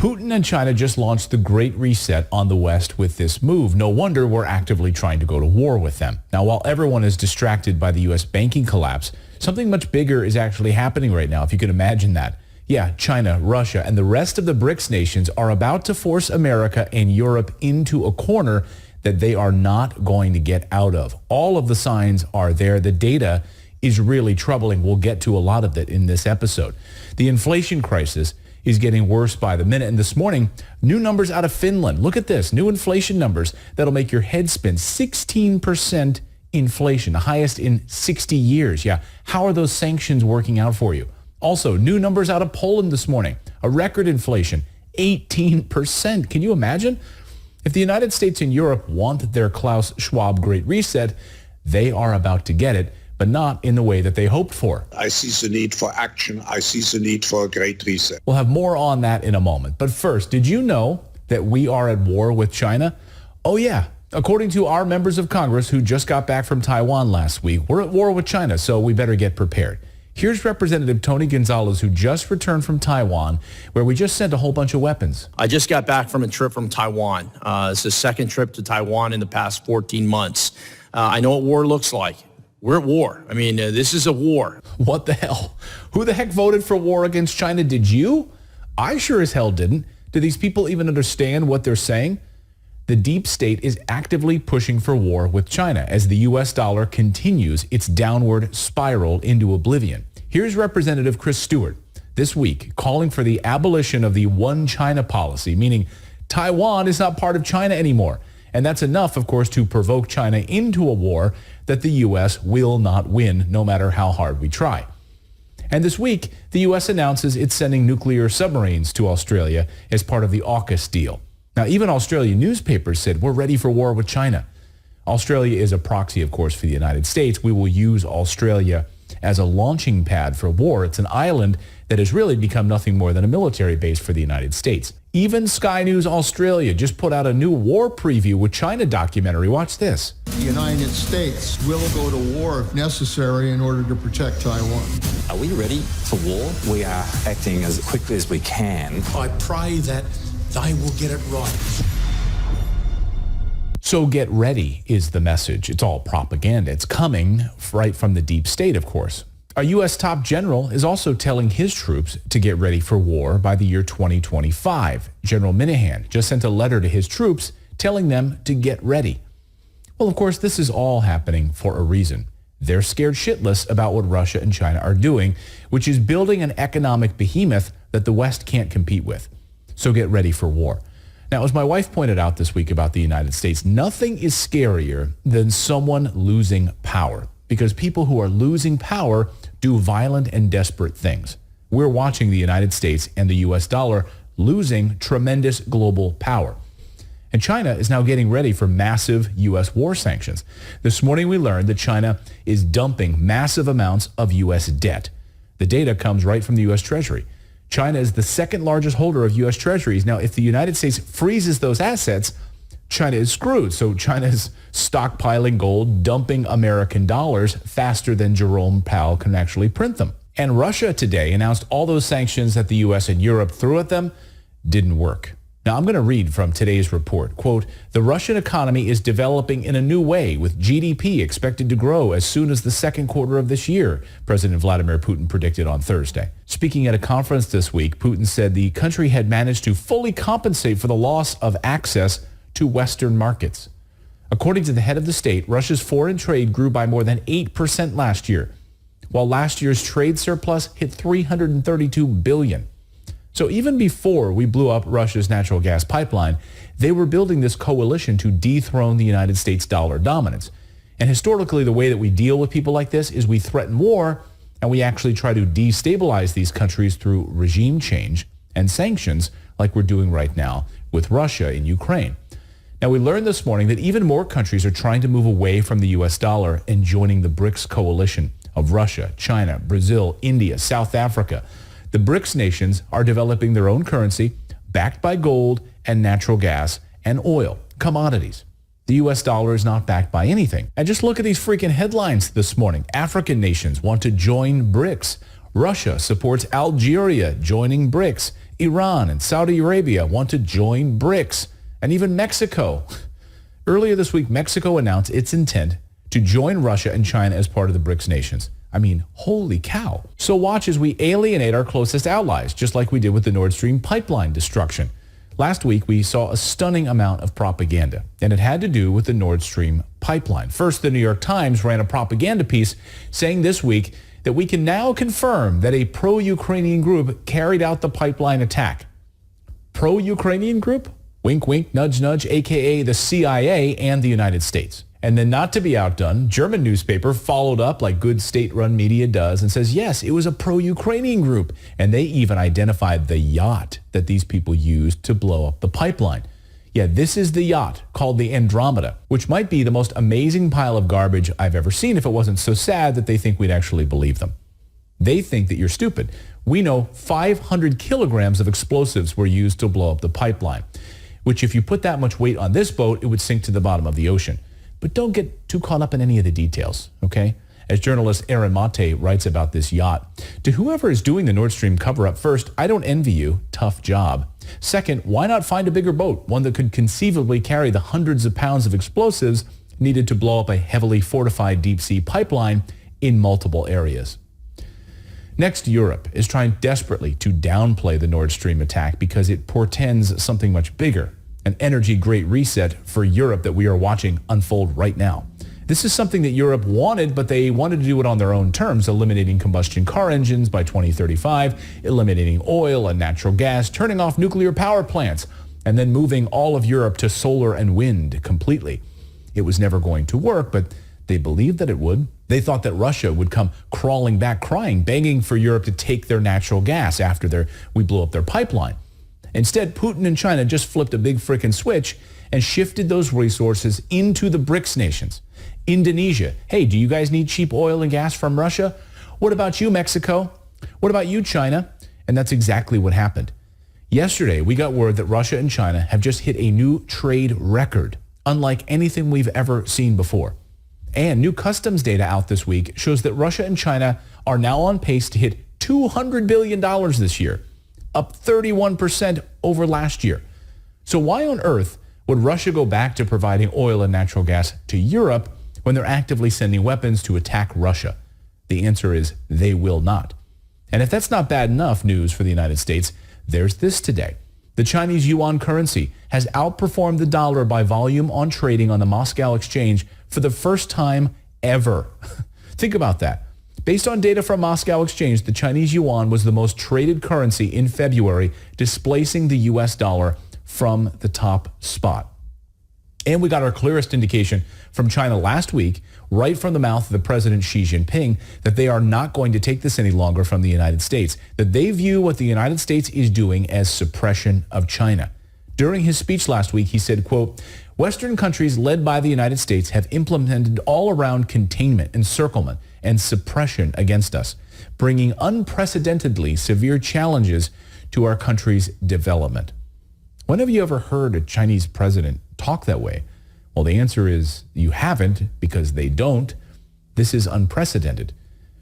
Putin and China just launched the Great Reset on the West with this move. No wonder we're actively trying to go to war with them. Now, while everyone is distracted by the U.S. banking collapse, something much bigger is actually happening right now, if you can imagine that. Yeah, China, Russia, and the rest of the BRICS nations are about to force America and Europe into a corner that they are not going to get out of. All of the signs are there. The data is really troubling. We'll get to a lot of it in this episode. The inflation crisis is getting worse by the minute. And this morning, new numbers out of Finland. Look at this. New inflation numbers that'll make your head spin. 16% inflation, the highest in 60 years. Yeah. How are those sanctions working out for you? Also, new numbers out of Poland this morning. A record inflation, 18%. Can you imagine? If the United States and Europe want their Klaus Schwab Great Reset, they are about to get it, but not in the way that they hoped for. I see the need for action. I see the need for a great reset. We'll have more on that in a moment. But first, did you know that we are at war with China? Oh, yeah. According to our members of Congress who just got back from Taiwan last week, we're at war with China, so we better get prepared. Here's Representative Tony Gonzalez, who just returned from Taiwan, where we just sent a whole bunch of weapons. I just got back from a trip from Taiwan. It's the second trip to Taiwan in the past 14 months. I know what war looks like. We're at war. I mean, this is a war. What the hell? Who the heck voted for war against China? Did you? I sure as hell didn't. Do these people even understand what they're saying? The deep state is actively pushing for war with China as the U.S. dollar continues its downward spiral into oblivion. Here's Representative Chris Stewart this week calling for the abolition of the one China policy, meaning Taiwan is not part of China anymore. And that's enough, of course, to provoke China into a war that the U.S. will not win, no matter how hard we try. And this week, the U.S. announces it's sending nuclear submarines to Australia as part of the AUKUS deal. Now, even Australian newspapers said, we're ready for war with China. Australia is a proxy, of course, for the United States. We will use Australia as a launching pad for war. It's an island that has really become nothing more than a military base for the United States. Even Sky News Australia just put out a new war preview with China documentary. Watch this. The United States will go to war if necessary in order to protect Taiwan. Are we ready for war? We are acting as quickly as we can. I pray that they will get it right. So get ready is the message. It's all propaganda. It's coming right from the deep state, of course. A U.S. top general is also telling his troops to get ready for war by the year 2025. General Minihan just sent a letter to his troops telling them to get ready. Well, of course, this is all happening for a reason. They're scared shitless about what Russia and China are doing, which is building an economic behemoth that the West can't compete with. So get ready for war. Now, as my wife pointed out this week about the United States, nothing is scarier than someone losing power, because people who are losing power do violent and desperate things. We're watching the United States and the U.S. dollar losing tremendous global power. And China is now getting ready for massive U.S. war sanctions. This morning we learned that China is dumping massive amounts of U.S. debt. The data comes right from the U.S. Treasury. China is the second largest holder of U.S. Treasuries. Now, if the United States freezes those assets, China is screwed. So China is stockpiling gold, dumping American dollars faster than Jerome Powell can actually print them. And Russia today announced all those sanctions that the U.S. and Europe threw at them didn't work. Now, I'm going to read from today's report. Quote, the Russian economy is developing in a new way, with GDP expected to grow as soon as the second quarter of this year, President Vladimir Putin predicted on Thursday. Speaking at a conference this week, Putin said the country had managed to fully compensate for the loss of access to Western markets. According to the head of the state, Russia's foreign trade grew by more than 8% last year, while last year's trade surplus hit $332 billion. So even before we blew up Russia's natural gas pipeline, they were building this coalition to dethrone the United States dollar dominance. And historically, the way that we deal with people like this is we threaten war, and we actually try to destabilize these countries through regime change and sanctions, like we're doing right now with Russia in Ukraine. Now, we learned this morning that even more countries are trying to move away from the U.S. dollar and joining the BRICS coalition of Russia, China, Brazil, India, South Africa. The BRICS nations are developing their own currency backed by gold and natural gas and oil, commodities. The U.S. dollar is not backed by anything. And just look at these freaking headlines this morning. African nations want to join BRICS. Russia supports Algeria joining BRICS. Iran and Saudi Arabia want to join BRICS, and even Mexico. Earlier this week, Mexico announced its intent to join Russia and China as part of the BRICS nations. I mean, holy cow. So watch as we alienate our closest allies, just like we did with the Nord Stream pipeline destruction. Last week, we saw a stunning amount of propaganda, and it had to do with the Nord Stream pipeline. First, the New York Times ran a propaganda piece saying this week that we can now confirm that a pro-Ukrainian group carried out the pipeline attack. Pro-Ukrainian group? Wink, wink, nudge, nudge, a.k.a. the CIA and the United States. And then, not to be outdone, German newspaper followed up like good state-run media does and says, yes, it was a pro-Ukrainian group. And they even identified the yacht that these people used to blow up the pipeline. Yeah, this is the yacht called the Andromeda, which might be the most amazing pile of garbage I've ever seen if it wasn't so sad that they think we'd actually believe them. They think that you're stupid. We know 500 kilograms of explosives were used to blow up the pipeline, which if you put that much weight on this boat, it would sink to the bottom of the ocean. But don't get too caught up in any of the details, okay? As journalist Aaron Mate writes about this yacht, to whoever is doing the Nord Stream cover-up, first, I don't envy you. Tough job. Second, why not find a bigger boat, one that could conceivably carry the hundreds of pounds of explosives needed to blow up a heavily fortified deep-sea pipeline in multiple areas? Next, Europe is trying desperately to downplay the Nord Stream attack because it portends something much bigger. An energy great reset for Europe that we are watching unfold right now. This is something that Europe wanted, but they wanted to do it on their own terms, eliminating combustion car engines by 2035, eliminating oil and natural gas, turning off nuclear power plants, and then moving all of Europe to solar and wind completely. It was never going to work, but they believed that it would. They thought that Russia would come crawling back crying, begging for Europe to take their natural gas after we blew up their pipeline. Instead, Putin and China just flipped a big frickin' switch and shifted those resources into the BRICS nations. Indonesia, hey, do you guys need cheap oil and gas from Russia? What about you, Mexico? What about you, China? And that's exactly what happened. Yesterday, we got word that Russia and China have just hit a new trade record, unlike anything we've ever seen before. And new customs data out this week shows that Russia and China are now on pace to hit $200 billion this year, up 31% over last year. So why on earth would Russia go back to providing oil and natural gas to Europe when they're actively sending weapons to attack Russia? The answer is they will not. And if that's not bad enough news for the United States, there's this today. The Chinese yuan currency has outperformed the dollar by volume on trading on the Moscow exchange for the first time ever. Think about that. Based on data from Moscow Exchange, the Chinese yuan was the most traded currency in February, displacing the US dollar from the top spot. And we got our clearest indication from China last week, right from the mouth of the President Xi Jinping, that they are not going to take this any longer from the United States, that they view what the United States is doing as suppression of China. During his speech last week, he said, quote, Western countries led by the United States have implemented all-around containment, encirclement, and suppression against us, bringing unprecedentedly severe challenges to our country's development. When have you ever heard a Chinese president talk that way? Well, the answer is you haven't, because they don't. This is unprecedented.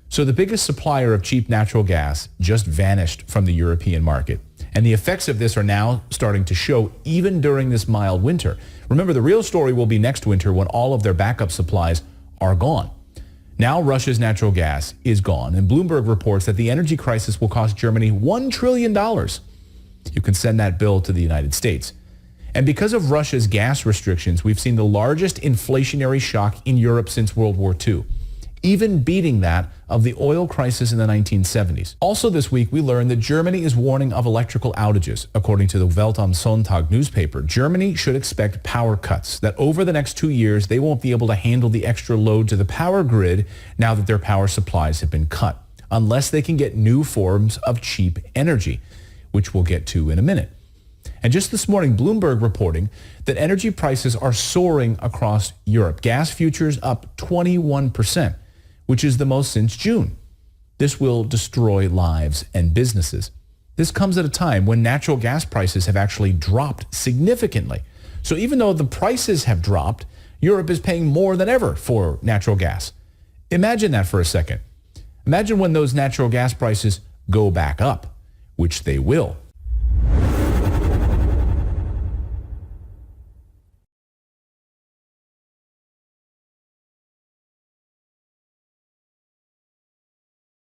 So the biggest supplier of cheap natural gas just vanished from the European market. And the effects of this are now starting to show even during this mild winter. Remember, the real story will be next winter when all of their backup supplies are gone. Now Russia's natural gas is gone, and Bloomberg reports that the energy crisis will cost Germany $1 trillion. You can send that bill to the United States. And because of Russia's gas restrictions, we've seen the largest inflationary shock in Europe since World War II, even beating that of the oil crisis in the 1970s. Also this week, we learned that Germany is warning of electrical outages. According to the Welt am Sonntag newspaper, Germany should expect power cuts, that over the next 2 years, they won't be able to handle the extra load to the power grid now that their power supplies have been cut, unless they can get new forms of cheap energy, which we'll get to in a minute. And just this morning, Bloomberg reporting that energy prices are soaring across Europe. Gas futures up 21%, which is the most since June. This will destroy lives and businesses. This comes at a time when natural gas prices have actually dropped significantly. So even though the prices have dropped, Europe is paying more than ever for natural gas. Imagine that for a second. Imagine when those natural gas prices go back up, which they will.